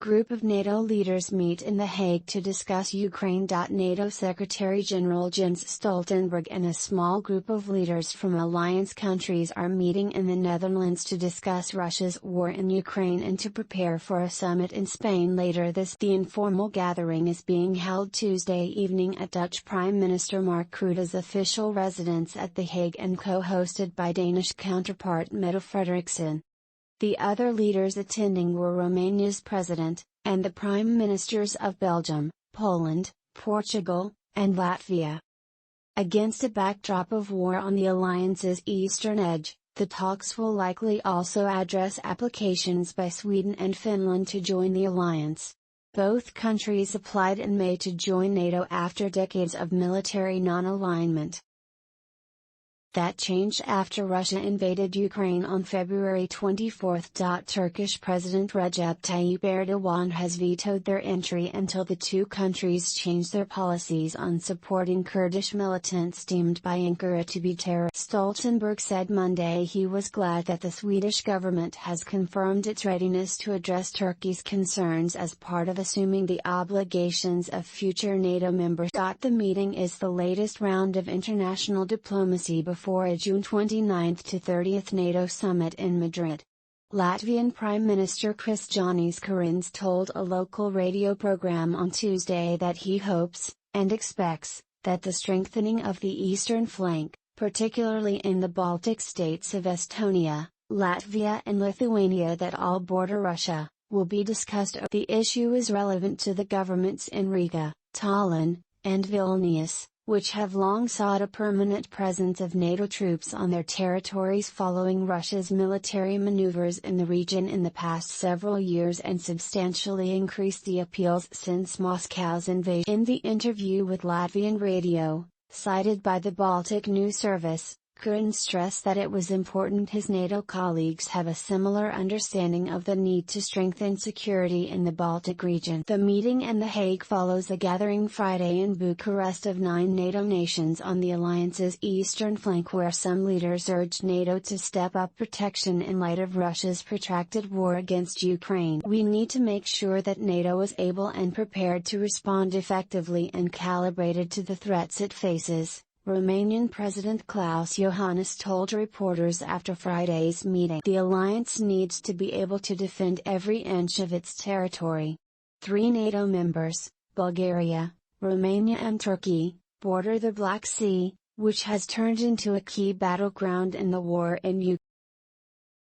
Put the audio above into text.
group of NATO leaders meet in The Hague to discuss Ukraine. NATO Secretary-General Jens Stoltenberg and a small group of leaders from alliance countries are meeting in the Netherlands to discuss Russia's war in Ukraine and to prepare for a summit in Spain later this. The informal gathering is being held Tuesday evening at Dutch Prime Minister Mark Rutte's official residence at The Hague and co-hosted by Danish counterpart Mette Frederiksen. The other leaders attending were Romania's president, and the prime ministers of Belgium, Poland, Portugal, and Latvia. Against a backdrop of war on the alliance's eastern edge, the talks will likely also address applications by Sweden and Finland to join the alliance. Both countries applied in May to join NATO after decades of military non-alignment. That changed after Russia invaded Ukraine on February 24. Turkish President Recep Tayyip Erdogan has vetoed their entry until the two countries change their policies on supporting Kurdish militants deemed by Ankara to be terrorists. Stoltenberg said Monday he was glad that the Swedish government has confirmed its readiness to address Turkey's concerns as part of assuming the obligations of future NATO members. The meeting is the latest round of international diplomacy before a June 29 to 30 NATO summit in Madrid. Latvian Prime Minister Krišjānis Kariņš told a local radio program on Tuesday that he hopes, and expects, that the strengthening of the eastern flank, particularly in the Baltic states of Estonia, Latvia and Lithuania that all border Russia, will be discussed. The issue is relevant to the governments in Riga, Tallinn, and Vilnius, which have long sought a permanent presence of NATO troops on their territories following Russia's military maneuvers in the region in the past several years and substantially increased the appeals since Moscow's invasion. In the interview with Latvian radio, cited by the Baltic News Service, Kariņš stressed that it was important his NATO colleagues have a similar understanding of the need to strengthen security in the Baltic region. The meeting in The Hague follows a gathering Friday in Bucharest of 9 NATO nations on the alliance's eastern flank, where some leaders urged NATO to step up protection in light of Russia's protracted war against Ukraine. We need to make sure that NATO is able and prepared to respond effectively and calibrated to the threats it faces, Romanian President Klaus Iohannis told reporters after Friday's meeting. The alliance needs to be able to defend every inch of its territory. 3 NATO members, Bulgaria, Romania and Turkey, border the Black Sea, which has turned into a key battleground in the war in Ukraine.